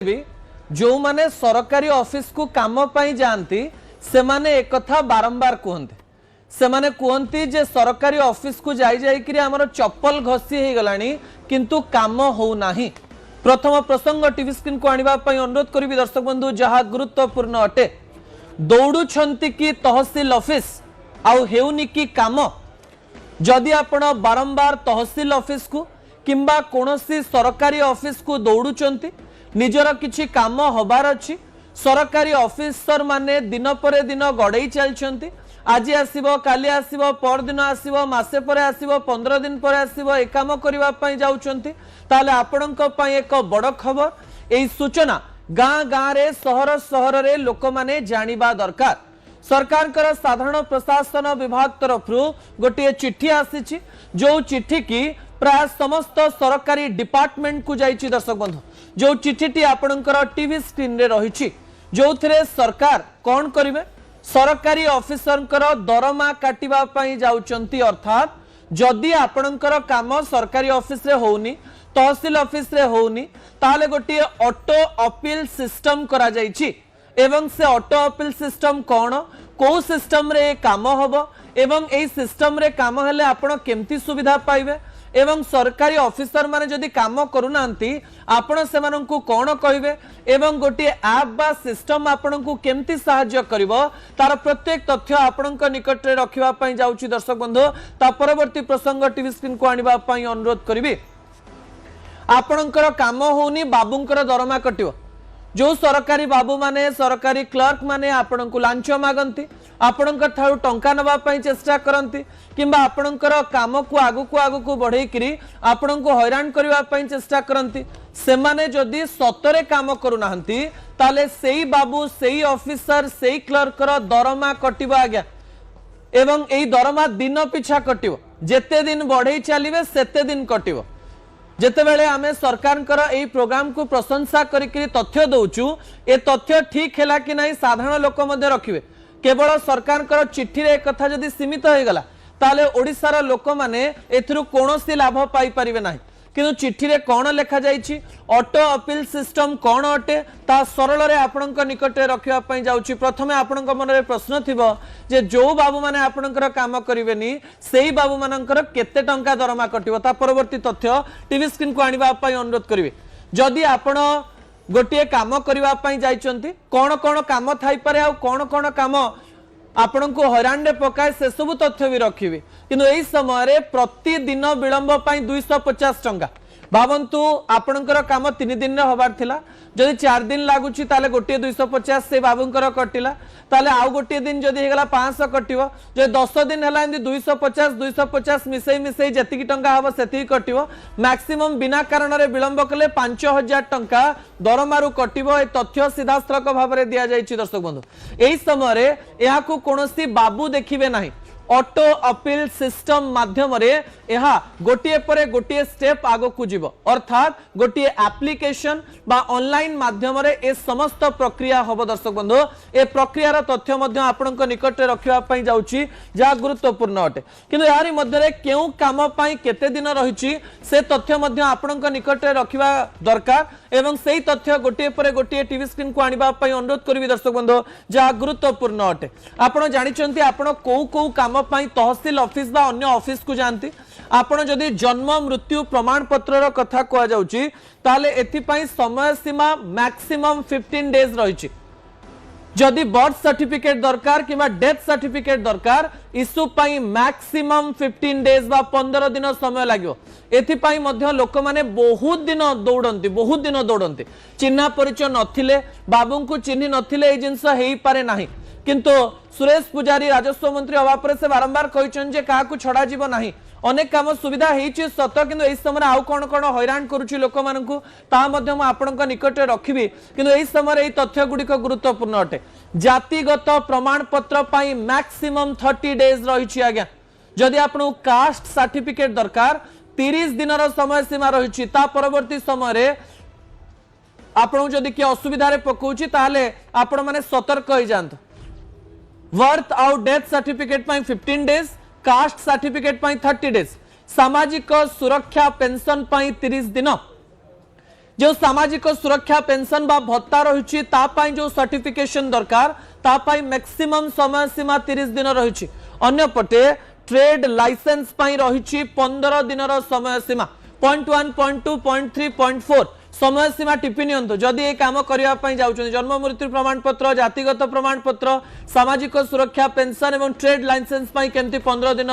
जो माने सरकारी ऑफिस को काम पाई जानती से माने एक कथा बारंबार कहते से माने कहती जे सरकारी ऑफिस को जाई जाई कि हमर चप्पल घसी हो गलानी किंतु काम हो नाही। प्रथम प्रसंग टीवी स्क्रीन को आनिबा पई अनुरोध करिवि दर्शक बंधु जहा गुरुत्वपूर्ण अटे। दौड़ुछंती कि तहसील ऑफिस आउ हेउनी कि काम जदि आपण बारंबार तहसील ऑफिस को किंबा कोनोसी सरकारी ऑफिस को दौड़ुछंती निजर किछि काम होबार अछि सरकारी ऑफिसर माने दिन पर दिन गड़े चलछंती आज आसीबो काली आसीबो पर दिन आसीबो मासे पर आसीबो 15 दिन पर आसीबो ए काम करबा पई जाउछंती ताले आपणक पई एक बड़ खबर एई सूचना गाँ गाँ रे सहर सहर रे लोक माने जानिबा दरकार। सरकार कर साधारण प्रशासन विभाग तरफ गोटे चिट्ठी आसी जो चिट्ठी की प्राय समस्त सरकारी डिपार्टमेंट को जाइए दर्शक बंधु जो चिट्ठी आपणकर टीवी स्क्रीन रे रही जो थे सरकार कौन करेंगे सरकारी ऑफिसर दरमा काटिबा पई जाउचंती अर्थात जदि आपणकर काम सरकारी ऑफिस रे होउनी तहसील ऑफिस रे होउनी ताले गोटे ऑटो अपील सिस्टम करा जाइछि एवं से ऑटो अपील सिस्टम कौन को सिस्टम रे काम होबो एवं एई सिस्टम रे काम हेले आपण केमती सुविधा पाइबे एवं सरकारी ऑफिसर माने जदि काम करूनांती आपण सेमानंकु कोन कहिबे एवं गोटे ऐप बा सिस्टम आपनकु केमती सहाय्य करिवो तार प्रत्येक तथ्य आपनक निकट रे रखिबा पई जाउची दर्शक बंधु ता परवर्ती प्रसंग टीवी स्क्रीन को आनिबा पई अनुरोध करिवि। आपनकर काम होनी बाबूंकर दरमा कटिवो जो सरकारी बाबू माने सरकारी क्लर्क माने आपनकु लांच मागंती आपनकर थारु टंका नबा पई चेष्टा करंती किंबा आपनकर काम को आगु को बढ़े करी आपनकु हैरान करबा पई चेष्टा करंती से माने जदी सतरे काम करूनाहंती ताले सेई बाबू सेई ऑफिसर सेई क्लर्कर दरमा कटिबो आज्ञा एवं एई दरमा दिन पिछा कटिबो जेते दिन बढ़े चलिबे सेते दिन कटिबो। जेतेबेले आमे सरकार एई प्रोग्राम को प्रशंसा करिकरी तथ्य दउचु ए तथ्य ठीक हैला कि नहीं साधारण लोक मध्ये रखिबे केवल सरकार चिट्ठी रे कथा जदि सीमित हो गला ताले ओडिसार लोक माने एथिरु कोनोसी लाभ पाई परिबे नाही किंतु चिट्ठी रे कोन लेखा जाईछि ऑटो अपील सिस्टम कोन अटे ता सरल रे आपणक निकट रे रखिबा पई जाउछि। प्रथमे आपणक मन रे प्रश्न थिबो जे जो बाबू माने आपणकर काम करिवेनी सेही बाबू मानकर केते टंका दरमा कटिबो ता परवर्ती तथ्य टीवी स्क्रीन को आनिबा पई अनुरोध करिवे। जदि आपण गोटे काम करबा पई जाइचंती कोन कोन काम थाई पारे आ कोन कोन काम आपण को हैरान रे पकाए से सब तथ्य भी रखिबे किंतु एई समय रे प्रतिदिन विलंब पई 250 टंका भावंतु आपणकर काम 3 दिन रे होबार थिला जदि 4 दिन लागुची ताले गोटे 250 से बाबूंकर कटिला ताले आउ गोटे दिन जदि हेगला 500 कटिवो जे 10 दिन हला इंदी 250 मिसई मिसई जति टंका हबो सेति कटिवो मैक्सिमम बिना कारण रे विलंब कले 5000 टंका दरमारु कटिवो ए तथ्य सीधास्त्रक भाव रे दिया जायछि दर्शक बंधु। एई समय रे एहा को कोनोसी बाबू देखिबे नाही ऑटो अपील सिस्टम माध्यम रे एहा गोटिए परे गोटिए स्टेप आगो को जीवो अर्थात गोटिए एप्लिकेशन बा ऑनलाइन माध्यम रे ए समस्त प्रक्रिया होबो दर्शक बंधु ए प्रक्रिया रा तथ्य मध्य आपनक निकट रे रखिबा पई जाउची जा गुरुत्वपूर्ण अटे किंतु यारी मध्य रे केउ काम पई केते दिन रहिची से तथ्य मध्य आपनक निकट रे रखिबा दरकार एवं सेही तथ्य गोटिए परे गोटिए टीवी स्क्रीन को आनिबा पई अनुरोध करबी दर्शक बंधु जा गुरुत्वपूर्ण अटे। आपण जानिचंती आपण को काम तहसील ऑफिस बा अन्य ऑफिस को जानती आपण जदि जन्म मृत्यु प्रमाण पत्र कथा कह जाउची ताले एथि पई समय सीमा मैक्सिमम 15 डेज रहिची जदि बर्थ सर्टिफिकेट दरकार किबा डेथ सर्टिफिकेट दरकार इशू पई मैक्सिमम 15 डेज बा 15 दिन समय लागो एथि पई मध्य लोक माने बहुत दिन दौड़ंती चिन्हा परिचय नथिले बाबू को चिन्ही नथिले ए जिंस हेई पारे नाही किंतु सुरेश पुजारी राजस्व मंत्री हवा पर से बारंबार कहिचन जे काहा को छडा जीव नाही अनेक काम सुविधा हेची सत किंतु एई समय आउ कोन कोन हैरान करूची लोक मानकु ता मध्य म आपनक निकट रखिबी किंतु एई समय एई तथ्य गुडिक गुरुत्वपूर्ण अटे। जातिगत प्रमाण पत्र पई मैक्सिमम 30 डेज रहिची आज्ञा जदि आपन कास्ट सर्टिफिकेट दरकार 30 दिनर समय सीमा रहिची ता परवर्ती समय रे आपन जदि कि असुविधा रे पकोची ताले आपण माने सतर्क होई जांत। वर्थ आउट डेथ सर्टिफिकेट पई 15 डेज कास्ट सर्टिफिकेट पई 30 डेज सामाजिक सुरक्षा पेंशन पई 30 दिन जो सामाजिक सुरक्षा पेंशन बा भत्ता रही जो सर्टिफिकेशन दरकार मैक्सिमम समय सीमा 30 दिन रही। अन्यपटे ट्रेड लाइसेंस रही 15 दिन समय सीमा। पॉइंट 1, पॉइंट 2, पॉइंट 3, पॉइंट 4 समय सीमा टिप्पी नियंतु जदि ये काम करने जाऊँ जन्म मृत्यु प्रमाण पत्र जातिगत प्रमाण पत्र सामाजिक सुरक्षा पेंशन एवं ट्रेड लाइसेंस केमती 15 दिन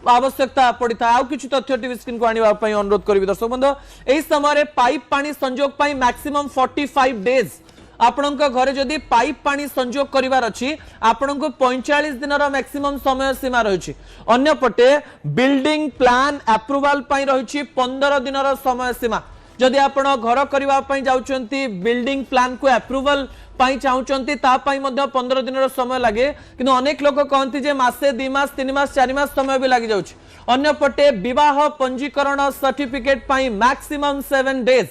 आवश्यकता पड़ता है। किसी तथ्य टीवी स्क्रीन को आने अनुरोध करी दर्शक बंधु यही समय पाइप पानी संजोग मैक्सिमम 45 डेज आपणक घरे जदि पाइप पानी संजोग करिवार अछि आपणक 45 दिन मैक्सिमम समय सीमा रही। अन्यपटे बिल्डिंग प्लान अप्रूवल रही 15 दिन समय सीमा। जदि आपण घर करने जाउछंती बिल्डिंग प्लान को अप्रूवल चाहूँगी 15 दिन समय लगे किंतु अनेक लोग कहते जे मासे 2 मास 3 मास 4 मास समय भी लगी जाउछ। अन्यपटे विवाह पंजीकरण सर्टिफिकेट मैक्सिमम 7 डेज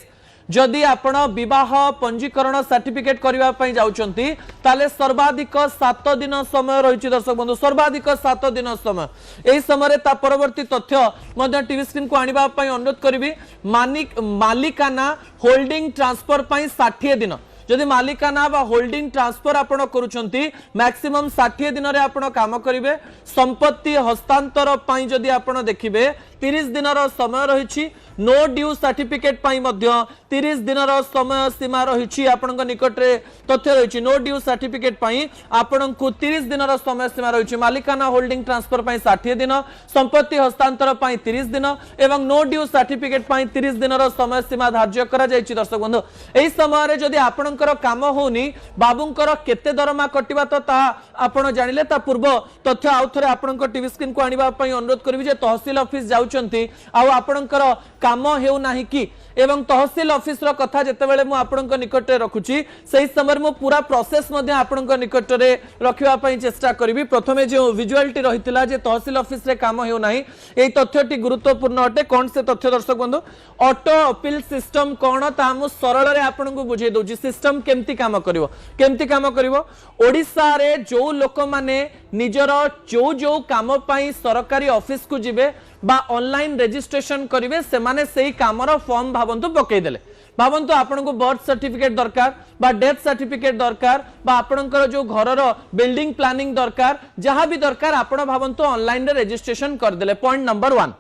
जदि आपण विवाह पंजीकरण सर्टिफिकेट करने जाउछंती ताले सर्वाधिक 7 दिन समय रही। दर्शक बंधु सर्वाधिक 7 दिन समय यही समय परवर्ती तथ्य टीवी स्क्रीन को आने अनुरोध करी। मालिकाना होल्डिंग ट्रांसफर 60 दिन जदि मालिकाना बा होल्डिंग ट्रांसफर आपण करूछंती मैक्सिमम 60 दिन रे आपण काम करिवे। संपत्ति हस्तांतर पई जदि आपण देखिबे 30 दिन समय रही। नो ड्यू सर्टिफिकेट 30 दिन समय सीमा रही। आपण निकट रे तथ्य रही नो ड्यू सर्टिफिकेट आपण को 30 दिन समय सीमा रही। मालिकाना होल्डिंग ट्रांसफर 60 दिन संपत्ति हस्तांतर 30 दिन एवं नो ड्यू सर्टिफिकेट 30 दिन समय सीमा धार्य करा जायछि। दर्शक बंधु एही समय रे जदि आपणकर काम होनी बाबूंकर केते दरमा कटिबा तो ता आपण जानिले ता पूर्व तथ्य आउ थरे आपणकर टीवी स्क्रीन को आनिबा पई अनुरोध करबी जे तहसील ऑफिस जाउचंती आ आपणकर काम हेउ नाही कि एवं तहसील ऑफिस रो कथा जेतेबेले मु आपणक निकट रे रखुची सेही समय मु पूरा प्रोसेस मध्ये आपणक निकट रे रखिबा पई चेष्टा करबी। प्रथमे जो विजुअलिटी रहितला जे तहसील ऑफिस रे काम हेउ नाही एई तथ्यटी गुरुत्वपूर्ण अटे। कोन से तथ्य दर्शक बंधु ऑटो अपील सिस्टम कोन ता मु सरल रे आपणक बुझे दोची सिस्टम केमती काम करिवो ओडिसा रे जो लोक माने निजर जो काम पई सरकारी ऑफिस को जिबे बा ऑनलाइन रजिस्ट्रेशन करिवे से माने सेही कामर फॉर्म भावंतु पकई देले। भावंतु आपनको बर्थ सर्टिफिकेट दरकार बा डेथ सर्टिफिकेट दरकार बा आपणकर जो घरर बिल्डिंग प्लानिंग दरकार जहां भी दरकार आपण भावंतु ऑनलाइन रे रजिस्ट्रेशन कर देले। पॉइंट नंबर 1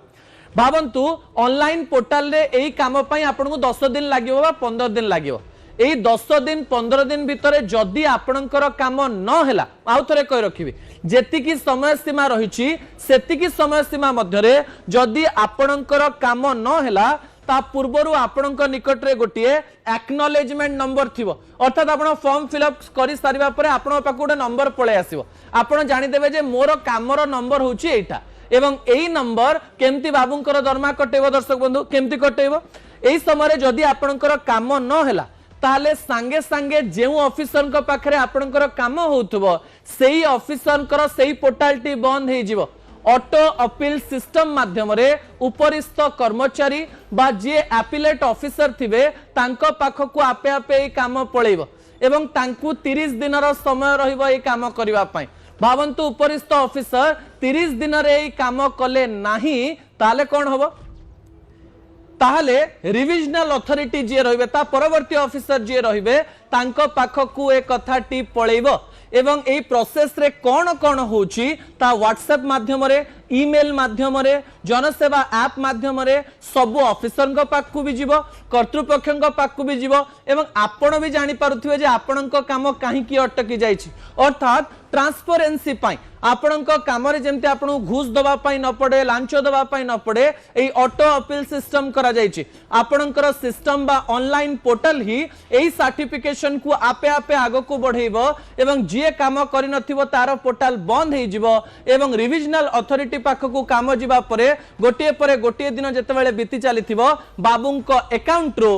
भावंतु ऑनलाइन पोर्टल रे एही काम पई आपनको 10 दिन लागिवो बा 15 दिन लागिवो। एही 10 दिन 15 दिन भितरे जदि आपणकर काम न हैला आउ थरे कहि रखिबी जेतिकी समय सीमा रहिछि सेतिकी समय सीमा मध्यरे जदि आपणकर काम न हैला ता पूर्वरु आपणक निकट रे गोटिए एक्नॉलेजमेंट नंबर थिबो अर्थात आपण फॉर्म फिलअप करि सारिबा परे आपण पाखु गोटे नंबर पळे आसीबो। आपण जानि देबे जे मोर कामर नंबर होछि एटा एवं एही नंबर केमती बाबूंकर दरमा कटेबो। दर्शक बंधु केमती कटेबो एही समय जदि आपणकर काम न हैला ताले सांगे सांगे जेउ ऑफिसर को पाखरे आपणकर काम होउथबो सेही ऑफिसर सेही पोर्टलटी बंद हे जिवो। ऑटो अपील सिस्टम माध्यम रे उपरिस्थ कर्मचारी बा जे अपीलेट ऑफिसर थिबे तांको पाखकु आपे आपे ए काम पळेइबो एवं तांकु 30 दिन समय रहिबो ए काम करिवा पई। भावंतु उपरिस्थ ऑफिसर 30 दिन रे ए काम कले नाही ताले कोन होबो ताहले रिविजनल अथॉरिटी जे रहिबे ता परवर्ती ऑफिसर जे रहिबे तांको पाखकु ए कथाटी पळेइबो एवं ए प्रोसेस रे कोन कोन होची ता व्हाट्सएप माध्यम रे ईमेल माध्यम रे जनसेवा ऐप माध्यम रे सब ऑफिसर को पाखकु भी जीवो कर्तृपक्ष को पाखकु भी जीवो एवं आपण भी जानि पारुथिबे जे आपणक काम काहे की अटकी जाईछि। अर्थात ट्रांसपेरेंसी पाई आपणक काम रे जेमते आपण घूस दबा पाई न पड़े लांच दबा पाई न पड़े एई ऑटो अपील सिस्टम करा जाईछि। आपणकर सिस्टम बा ऑनलाइन पोर्टल ही एई सर्टिफिकेशन को आपे आपे आगो को बढ़ेइबो एवं जे काम करि नथिबो तार पोर्टल बंद हे जिवो एवं रिविजनल अथॉरिटी पाखकु काम जिबा परे गोटिए दिन जेतेबेले बीती चलीथिबो बाबूंक अकाउंट रो